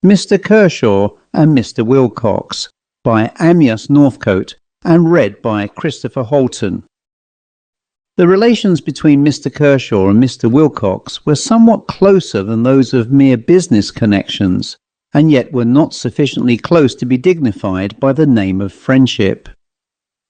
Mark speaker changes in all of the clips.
Speaker 1: Mr. Kershaw and Mr. Wilcox by Amyas Northcote and read by Christopher Holton. The relations between Mr. Kershaw and Mr. Wilcox were somewhat closer than those of mere business connections, and yet were not sufficiently close to be dignified by the name of friendship.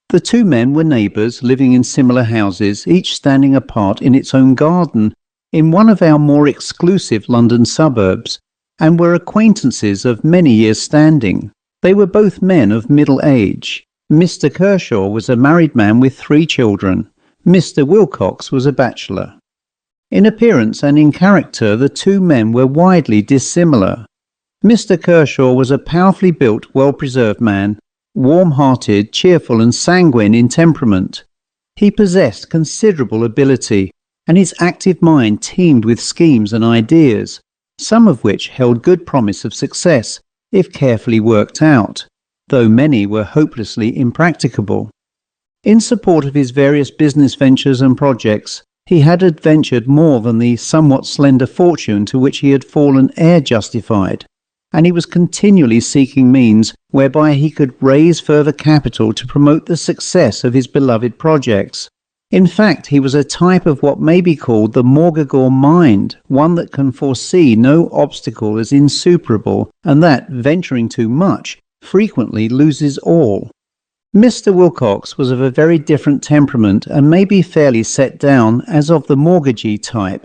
Speaker 1: The two men were neighbours living in similar houses, each standing apart in its own garden in one of our more exclusive London suburbs, and were acquaintances of many years' standing. They were both men of middle age. Mr. Kershaw was a married man with 3 children. Mr. Wilcox was a bachelor. In appearance and in character, the two men were widely dissimilar. Mr. Kershaw was a powerfully built, well-preserved man, warm-hearted, cheerful and sanguine in temperament. He possessed considerable ability, and his active mind teemed with schemes and ideas, some of which held good promise of success if carefully worked out, though many were hopelessly impracticable. In support of his various business ventures and projects, he had adventured more than the somewhat slender fortune to which he had fallen heir justified, and he was continually seeking means whereby he could raise further capital to promote the success of his beloved projects. In fact, he was a type of what may be called the morgagor mind, one that can foresee no obstacle as insuperable, and that, venturing too much, frequently loses all. Mr. Wilcox was of a very different temperament and may be fairly set down as of the mortgagee type.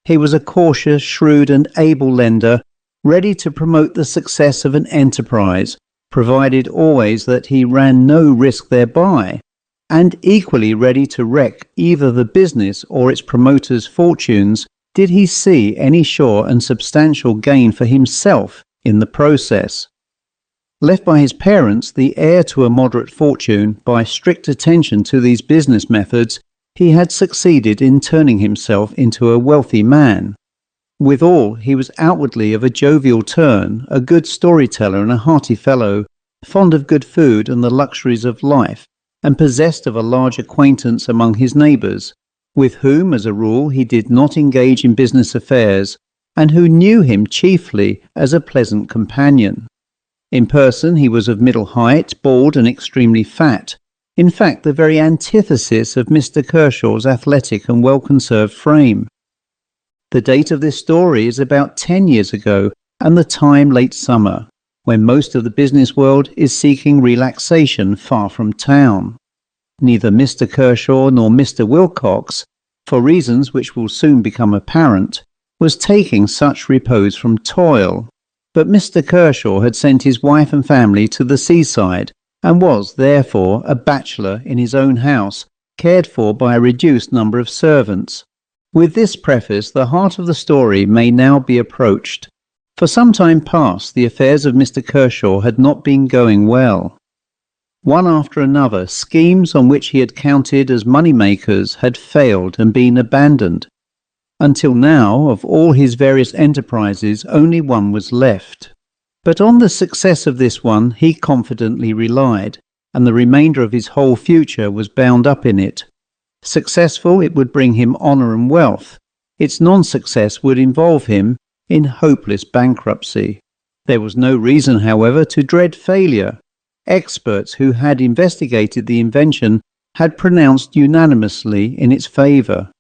Speaker 1: He was a cautious, shrewd and able lender, ready to promote the success of an enterprise, provided always that he ran no risk thereby, and equally ready to wreck either the business or its promoter's fortunes did he see any sure and substantial gain for himself in the process. Left by his parents, the heir to a moderate fortune, by strict attention to these business methods, he had succeeded in turning himself into a wealthy man. Withal, he was outwardly of a jovial turn, a good storyteller and a hearty fellow, fond of good food and the luxuries of life, and possessed of a large acquaintance among his neighbours, with whom, as a rule, he did not engage in business affairs, and who knew him chiefly as a pleasant companion. In person he was of middle height, bald and extremely fat, in fact the very antithesis of Mr. Kershaw's athletic and well-conserved frame. The date of this story is about 10 years ago, and the time late summer, when most of the business world is seeking relaxation far from town. Neither Mr. Kershaw nor Mr. Wilcox, for reasons which will soon become apparent, was taking such repose from toil. But Mr. Kershaw had sent his wife and family to the seaside, and was, therefore, a bachelor in his own house, cared for by a reduced number of servants. With this preface, the heart of the story may now be approached. For some time past, the affairs of Mr. Kershaw had not been going well. One after another, schemes on which he had counted as money-makers had failed and been abandoned. Until now, of all his various enterprises, only one was left. But on the success of this one he confidently relied, and the remainder of his whole future was bound up in it. Successful, it would bring him honour and wealth. Its non-success would involve him in hopeless bankruptcy. There was no reason, however, to dread failure. Experts who had investigated the invention had pronounced unanimously in its favour.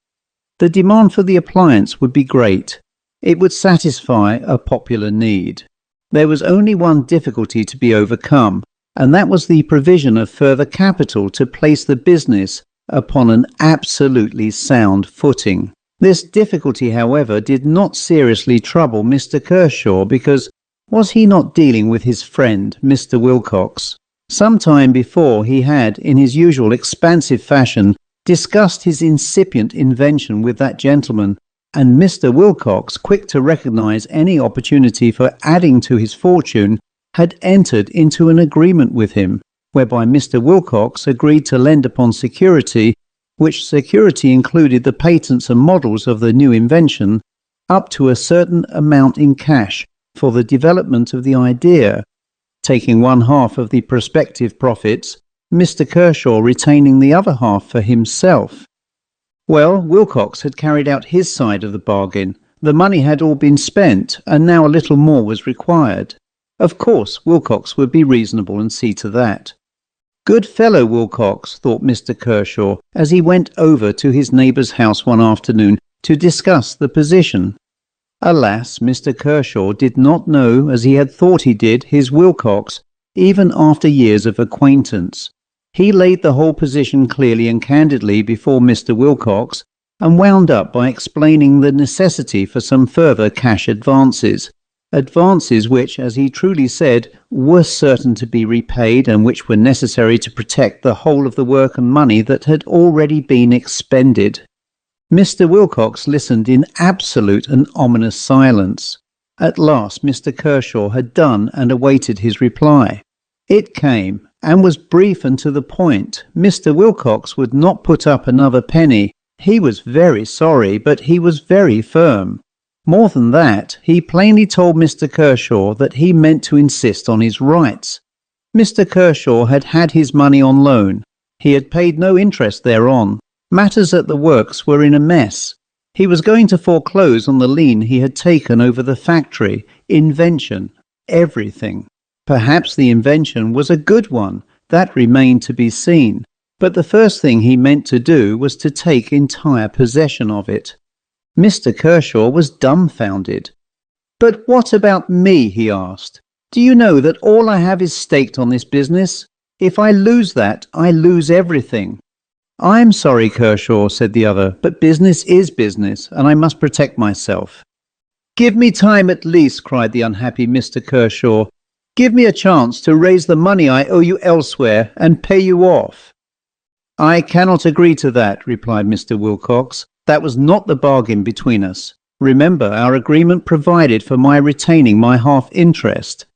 Speaker 1: The demand for the appliance would be great. It would satisfy a popular need. There was only one difficulty to be overcome, and that was the provision of further capital to place the business upon an absolutely sound footing. This difficulty, however, did not seriously trouble Mr. Kershaw, because was he not dealing with his friend, Mr. Wilcox? Some time before he had, in his usual expansive fashion, discussed his incipient invention with that gentleman, and Mr. Wilcox, quick to recognise any opportunity for adding to his fortune, had entered into an agreement with him, whereby Mr. Wilcox agreed to lend upon security, which security included the patents and models of the new invention, up to a certain amount in cash for the development of the idea, taking one half of the prospective profits, Mr. Kershaw retaining the other half for himself. Well, Wilcox had carried out his side of the bargain. The money had all been spent, and now a little more was required. Of course, Wilcox would be reasonable and see to that. Good fellow Wilcox, thought Mr. Kershaw, as he went over to his neighbour's house one afternoon to discuss the position. Alas, Mr. Kershaw did not know, as he had thought he did, his Wilcox, even after years of acquaintance. He laid the whole position clearly and candidly before Mr. Wilcox, and wound up by explaining the necessity for some further cash advances which, as he truly said, were certain to be repaid and which were necessary to protect the whole of the work and money that had already been expended. Mr. Wilcox listened in absolute and ominous silence. At last Mr. Kershaw had done and awaited his reply. It came, and was brief and to the point. Mr. Wilcox would not put up another penny. He was very sorry, but he was very firm. More than that, he plainly told Mr. Kershaw that he meant to insist on his rights. Mr. Kershaw had had his money on loan. He had paid no interest thereon. Matters at the works were in a mess. He was going to foreclose on the lien he had taken over the factory, invention, everything. Perhaps the invention was a good one. That remained to be seen. But the first thing he meant to do was to take entire possession of it. Mr. Kershaw was dumbfounded. "But what about me?" he asked. "Do you know that all I have is staked on this business? If I lose that, I lose everything." "I'm sorry, Kershaw," said the other, "but business is business, and I must protect myself." "Give me time at least," cried the unhappy Mr. Kershaw. "Give me a chance to raise the money I owe you elsewhere and pay you off." "I cannot agree to that," replied Mr. Wilcox. "That was not the bargain between us. Remember, our agreement provided for my retaining my half-interest."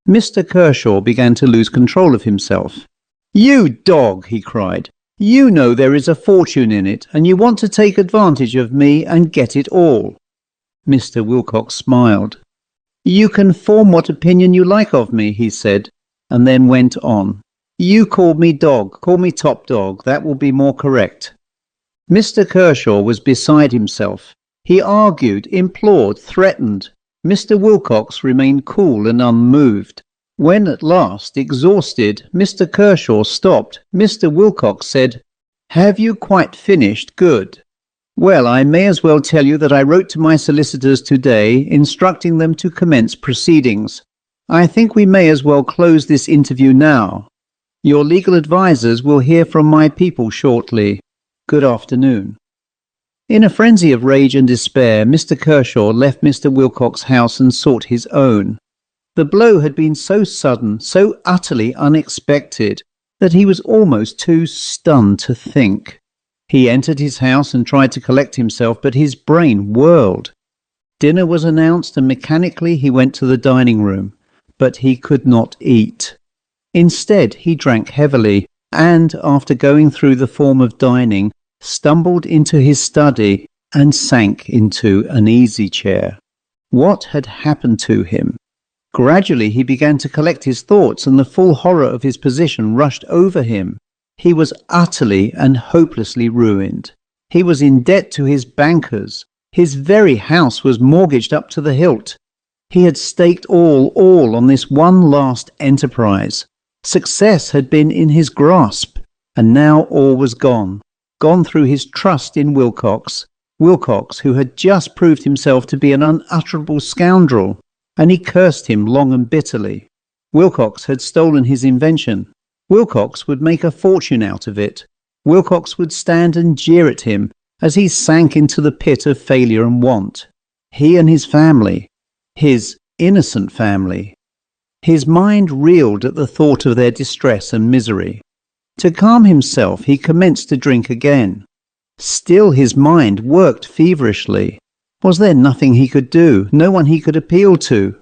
Speaker 1: Mr. Kershaw began to lose control of himself. "You dog!" he cried. "You know there is a fortune in it, and you want to take advantage of me and get it all." Mr. Wilcox smiled. "You can form what opinion you like of me," he said, and then went on. "You called me dog. Call me top dog. That will be more correct." Mr. Kershaw was beside himself. He argued, implored, threatened. Mr. Wilcox remained cool and unmoved. When at last, exhausted, Mr. Kershaw stopped, Mr. Wilcox said, "Have you quite finished? Good. Well, I may as well tell you that I wrote to my solicitors today, instructing them to commence proceedings. I think we may as well close this interview now. Your legal advisers will hear from my people shortly. Good afternoon." In a frenzy of rage and despair, Mr. Kershaw left Mr. Wilcox's house and sought his own. The blow had been so sudden, so utterly unexpected, that he was almost too stunned to think. He entered his house and tried to collect himself, but his brain whirled. Dinner was announced, and mechanically he went to the dining room, but he could not eat. Instead, he drank heavily, and, after going through the form of dining, stumbled into his study and sank into an easy chair. What had happened to him? Gradually he began to collect his thoughts, and the full horror of his position rushed over him. He was utterly and hopelessly ruined. He was in debt to his bankers. His very house was mortgaged up to the hilt. He had staked all on this one last enterprise. Success had been in his grasp, and now all was gone. Gone through his trust in Wilcox. Wilcox, who had just proved himself to be an unutterable scoundrel, and he cursed him long and bitterly. Wilcox had stolen his invention. Wilcox would make a fortune out of it. Wilcox would stand and jeer at him as he sank into the pit of failure and want. He and his family, his innocent family. His mind reeled at the thought of their distress and misery. To calm himself, he commenced to drink again. Still his mind worked feverishly. Was there nothing he could do, no one he could appeal to?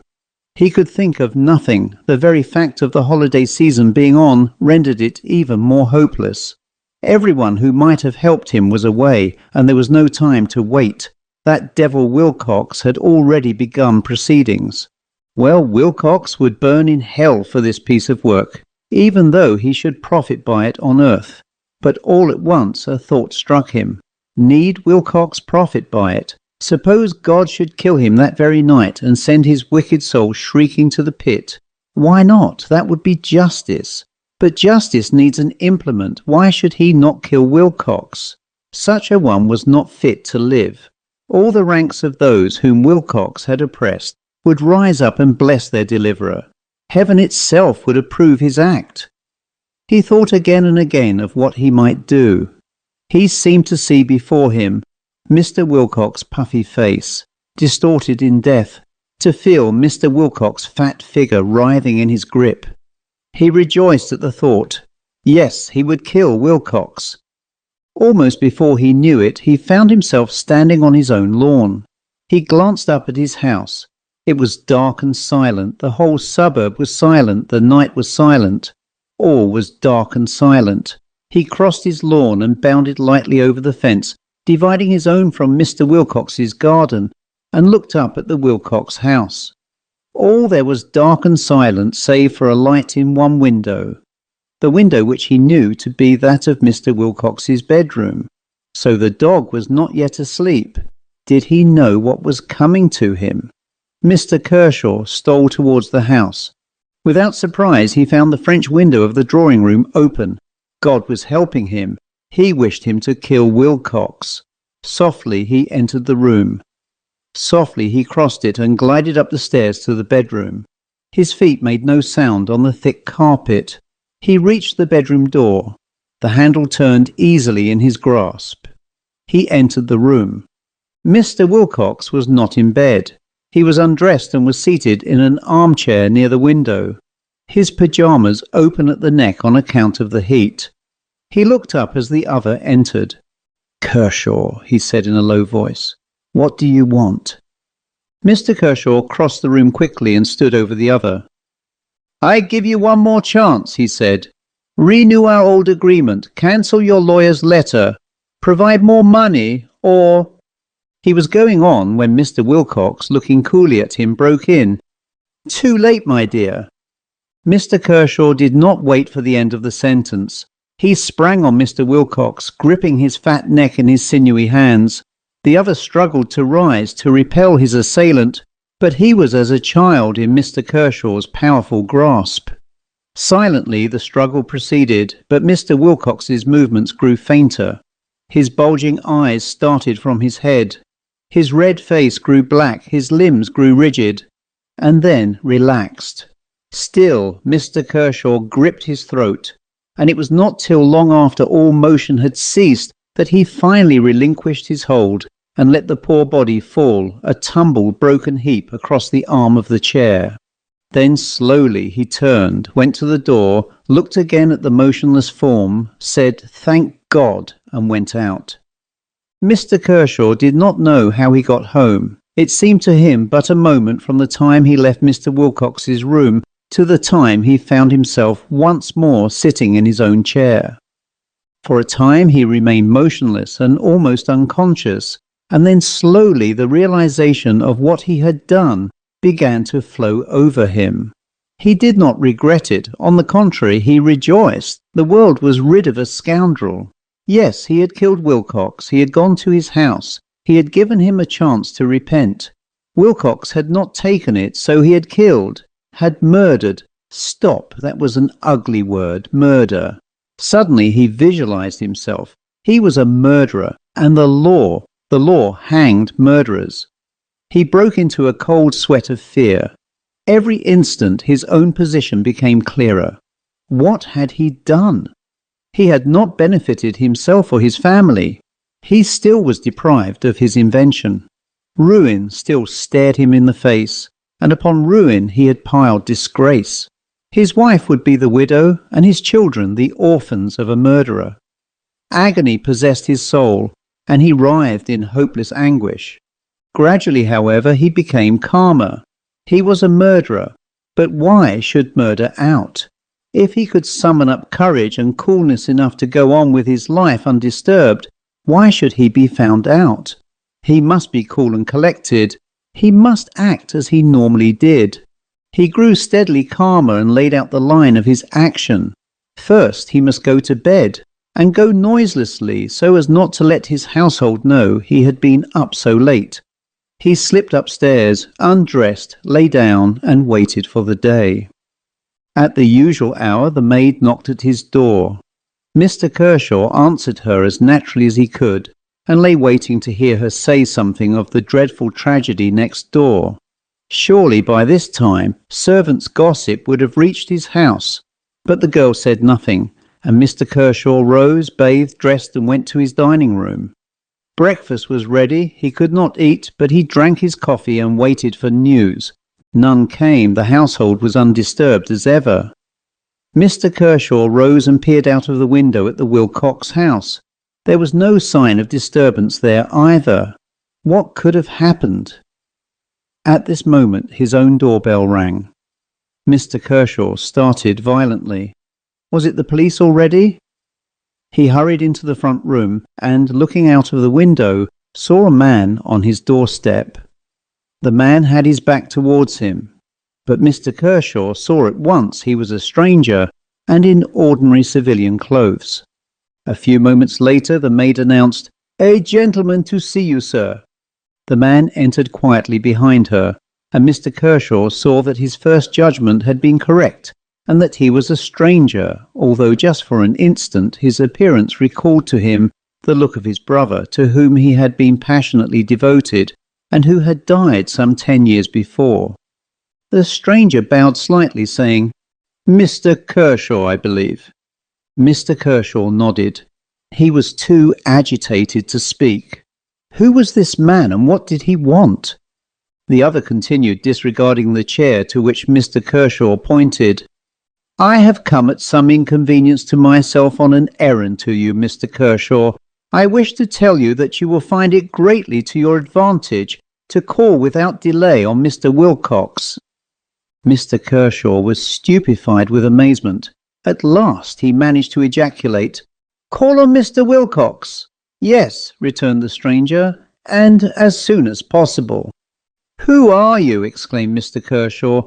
Speaker 1: He could think of nothing. The very fact of the holiday season being on rendered it even more hopeless. Everyone who might have helped him was away, and there was no time to wait. That devil Wilcox had already begun proceedings. Well, Wilcox would burn in hell for this piece of work, even though he should profit by it on earth. But all at once a thought struck him. Need Wilcox profit by it? Suppose God should kill him that very night and send his wicked soul shrieking to the pit. Why not? That would be justice. But justice needs an implement. Why should he not kill Wilcox? Such a one was not fit to live. All the ranks of those whom Wilcox had oppressed would rise up and bless their deliverer. Heaven itself would approve his act. He thought again and again of what he might do. He seemed to see before him Mr. Wilcox's puffy face, distorted in death, to feel Mr. Wilcox's fat figure writhing in his grip. He rejoiced at the thought. Yes, he would kill Wilcox. Almost before he knew it, he found himself standing on his own lawn. He glanced up at his house. It was dark and silent. The whole suburb was silent. The night was silent. All was dark and silent. He crossed his lawn and bounded lightly over the fence, dividing his own from Mr. Wilcox's garden, and looked up at the Wilcox house. All there was dark and silent save for a light in one window, the window which he knew to be that of Mr. Wilcox's bedroom. So the dog was not yet asleep. Did he know what was coming to him? Mr. Kershaw stole towards the house. Without surprise he found the French window of the drawing-room open. God was helping him. He wished him to kill Wilcox. Softly he entered the room. Softly he crossed it and glided up the stairs to the bedroom. His feet made no sound on the thick carpet. He reached the bedroom door. The handle turned easily in his grasp. He entered the room. Mr. Wilcox was not in bed. He was undressed and was seated in an armchair near the window, his pyjamas open at the neck on account of the heat. He looked up as the other entered. "Kershaw," he said in a low voice, "what do you want?" Mr. Kershaw crossed the room quickly and stood over the other. "I give you one more chance," he said. "Renew our old agreement, cancel your lawyer's letter, provide more money, or—" He was going on when Mr. Wilcox, looking coolly at him, broke in. "Too late, my dear." Mr. Kershaw did not wait for the end of the sentence. He sprang on Mr. Wilcox, gripping his fat neck in his sinewy hands. The other struggled to rise, to repel his assailant, but he was as a child in Mr. Kershaw's powerful grasp. Silently the struggle proceeded, but Mr. Wilcox's movements grew fainter. His bulging eyes started from his head. His red face grew black, his limbs grew rigid, and then relaxed. Still Mr. Kershaw gripped his throat, and it was not till long after all motion had ceased that he finally relinquished his hold and let the poor body fall, a tumbled, broken heap, across the arm of the chair. Then slowly he turned, went to the door, looked again at the motionless form, said, "Thank God," and went out. Mr. Kershaw did not know how he got home. It seemed to him but a moment from the time he left Mr. Wilcox's room to the time he found himself once more sitting in his own chair. For a time he remained motionless and almost unconscious, and then slowly the realization of what he had done began to flow over him. He did not regret it. On the contrary, he rejoiced. The world was rid of a scoundrel. Yes, he had killed Wilcox. He had gone to his house. He had given him a chance to repent. Wilcox had not taken it, so he had killed, had murdered. Stop, that was an ugly word, murder. Suddenly he visualized himself. He was a murderer, and the law hanged murderers. He broke into a cold sweat of fear. Every instant his own position became clearer. What had he done? He had not benefited himself or his family. He still was deprived of his invention. Ruin still stared him in the face, and upon ruin he had piled disgrace. His wife would be the widow, and his children the orphans of a murderer. Agony possessed his soul, and he writhed in hopeless anguish. Gradually, however, he became calmer. He was a murderer, but why should murder out? If he could summon up courage and coolness enough to go on with his life undisturbed, why should he be found out? He must be cool and collected. He must act as he normally did. He grew steadily calmer and laid out the line of his action. First, he must go to bed, and go noiselessly so as not to let his household know he had been up so late. He slipped upstairs, undressed, lay down, and waited for the day. At the usual hour the maid knocked at his door. Mr. Kershaw answered her as naturally as he could, and lay waiting to hear her say something of the dreadful tragedy next door. Surely by this time servants' gossip would have reached his house, but the girl said nothing, and Mr. Kershaw rose, bathed, dressed, and went to his dining room. Breakfast was ready. He could not eat, but he drank his coffee and waited for news. None came. The household was undisturbed as ever. Mr. Kershaw rose and peered out of the window at the Wilcox house. There was no sign of disturbance there either. What could have happened? At this moment his own doorbell rang. Mr. Kershaw started violently. Was it the police already? He hurried into the front room and, looking out of the window, saw a man on his doorstep. The man had his back towards him, but Mr. Kershaw saw at once he was a stranger and in ordinary civilian clothes. A few moments later the maid announced, "A gentleman to see you, sir." The man entered quietly behind her, and Mr. Kershaw saw that his first judgment had been correct, and that he was a stranger, although just for an instant his appearance recalled to him the look of his brother, to whom he had been passionately devoted, and who had died some 10 years before. The stranger bowed slightly, saying, "Mr. Kershaw, I believe." Mr. Kershaw nodded. He was too agitated to speak. Who was this man, and what did he want? The other continued, disregarding the chair to which Mr. Kershaw pointed. "I have come at some inconvenience to myself on an errand to you, Mr. Kershaw. I wish to tell you that you will find it greatly to your advantage to call without delay on Mr. Wilcox." Mr. Kershaw was stupefied with amazement. At last he managed to ejaculate, "Call on Mr. Wilcox." "Yes," returned the stranger, "and as soon as possible." "Who are you?" exclaimed Mr. Kershaw,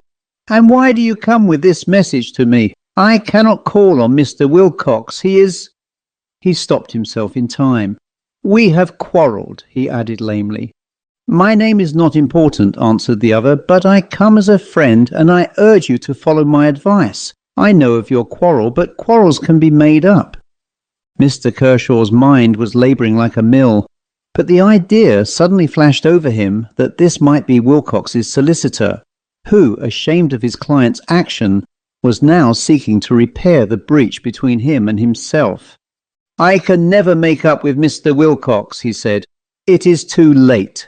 Speaker 1: "and why do you come with this message to me? I cannot call on Mr. Wilcox. He is—" He stopped himself in time. "We have quarrelled," he added lamely. "My name is not important," answered the other, "but I come as a friend, and I urge you to follow my advice. I know of your quarrel, but quarrels can be made up." Mr. Kershaw's mind was labouring like a mill, but the idea suddenly flashed over him that this might be Wilcox's solicitor, who, ashamed of his client's action, was now seeking to repair the breach between him and himself. "I can never make up with Mr. Wilcox," he said. "It is too late."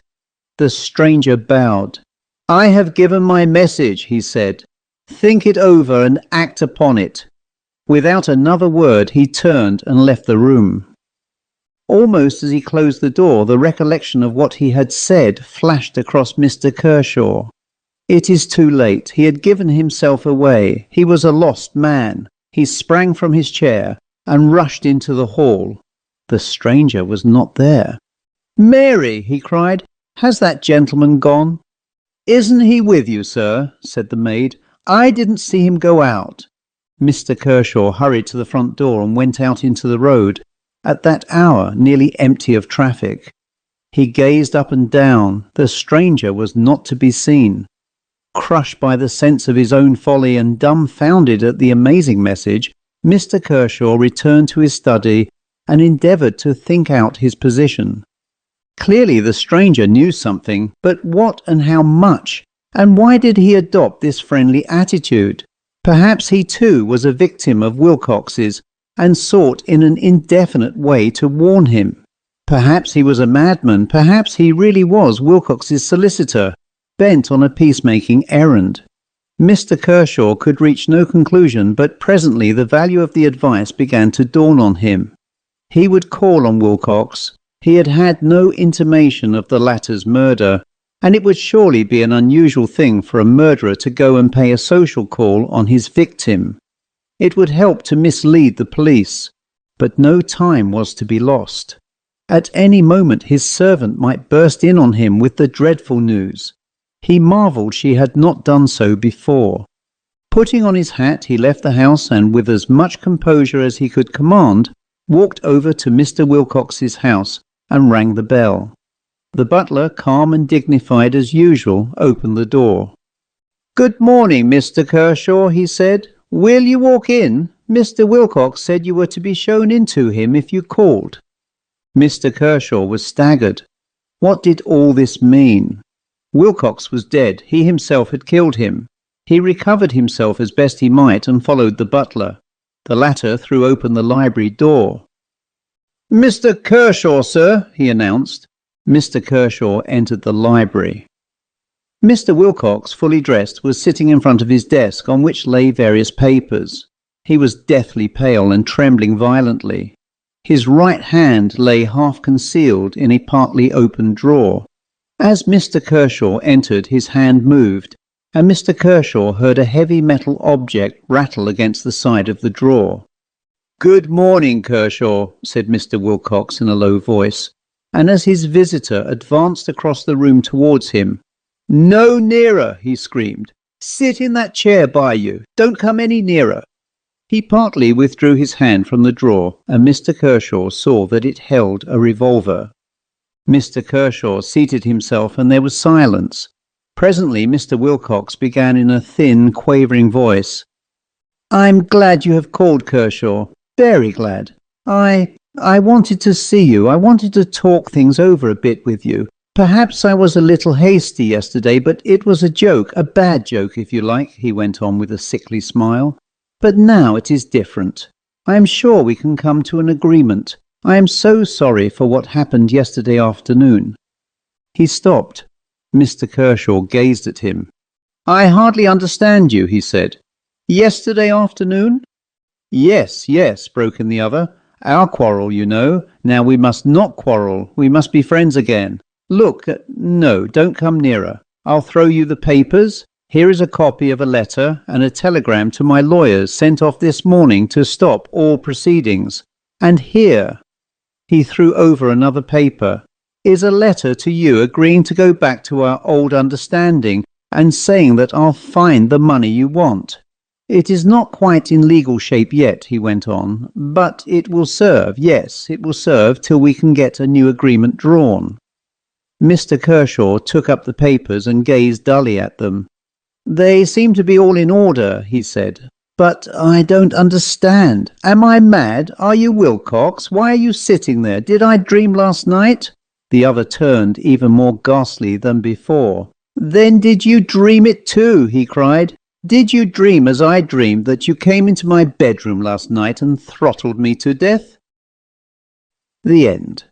Speaker 1: The stranger bowed. "I have given my message," he said. "Think it over and act upon it." Without another word he turned and left the room. Almost as he closed the door, the recollection of what he had said flashed across Mr. Kershaw. It is too late. He had given himself away. He was a lost man. He sprang from his chair and rushed into the hall. The stranger was not there. "Mary!" he cried. "Has that gentleman gone?" "Isn't he with you, sir?" said the maid. "I didn't see him go out." Mr. Kershaw hurried to the front door and went out into the road, at that hour nearly empty of traffic. He gazed up and down. The stranger was not to be seen. Crushed by the sense of his own folly and dumbfounded at the amazing message, Mr. Kershaw returned to his study and endeavoured to think out his position. Clearly the stranger knew something, but what and how much? And why did he adopt this friendly attitude? Perhaps he too was a victim of Wilcox's and sought in an indefinite way to warn him. Perhaps he was a madman. Perhaps he really was Wilcox's solicitor, bent on a peacemaking errand. Mr. Kershaw could reach no conclusion, but presently the value of the advice began to dawn on him. He would call on Wilcox. He had had no intimation of the latter's murder, and it would surely be an unusual thing for a murderer to go and pay a social call on his victim. It would help to mislead the police, but no time was to be lost. At any moment his servant might burst in on him with the dreadful news. He marvelled she had not done so before. Putting on his hat, he left the house and, with as much composure as he could command, walked over to Mr. Wilcox's house and rang the bell. The butler, calm and dignified as usual, opened the door. "Good morning, Mr. Kershaw," he said. "Will you walk in? Mr. Wilcox said you were to be shown into him if you called." Mr. Kershaw was staggered. What did all this mean? Wilcox was dead. He himself had killed him. He recovered himself as best he might and followed the butler. The latter threw open the library door. "Mr. Kershaw, sir," he announced. Mr. Kershaw entered the library. Mr. Wilcox, fully dressed, was sitting in front of his desk on which lay various papers. He was deathly pale and trembling violently. His right hand lay half concealed in a partly open drawer. As Mr. Kershaw entered, his hand moved, and Mr. Kershaw heard a heavy metal object rattle against the side of the drawer. "Good morning, Kershaw," said Mr. Wilcox in a low voice, and as his visitor advanced across the room towards him, "No nearer," he screamed. "Sit in that chair by you. Don't come any nearer." He partly withdrew his hand from the drawer, and Mr. Kershaw saw that it held a revolver. Mr. Kershaw seated himself, and there was silence. Presently Mr. Wilcox began in a thin, quavering voice. "I'm glad you have called, Kershaw. Very glad. I wanted to see you. I wanted to talk things over a bit with you. Perhaps I was a little hasty yesterday, but it was a joke, a bad joke if you like," he went on with a sickly smile. "But now it is different. I am sure we can come to an agreement. I am so sorry for what happened yesterday afternoon." He stopped. Mr. Kershaw gazed at him. "I hardly understand you," he said. "Yesterday afternoon?" Yes, broke in the other. "Our quarrel, you know. Now we must not quarrel. We must be friends again. Look, no, don't come nearer. I'll throw you the papers. Here is a copy of a letter and a telegram to my lawyers sent off this morning to stop all proceedings. And here," he threw over another paper, "is a letter to you agreeing to go back to our old understanding and saying that I'll find the money you want. It is not quite in legal shape yet," he went on, "but it will serve, yes, it will serve till we can get a new agreement drawn." Mr. Kershaw took up the papers and gazed dully at them. "They seem to be all in order," he said. "But I don't understand. Am I mad? Are you Wilcox? Why are you sitting there? Did I dream last night?" The other turned even more ghastly than before. "Then did you dream it too?" he cried. "Did you dream as I dreamed, that you came into my bedroom last night and throttled me to death?" The end.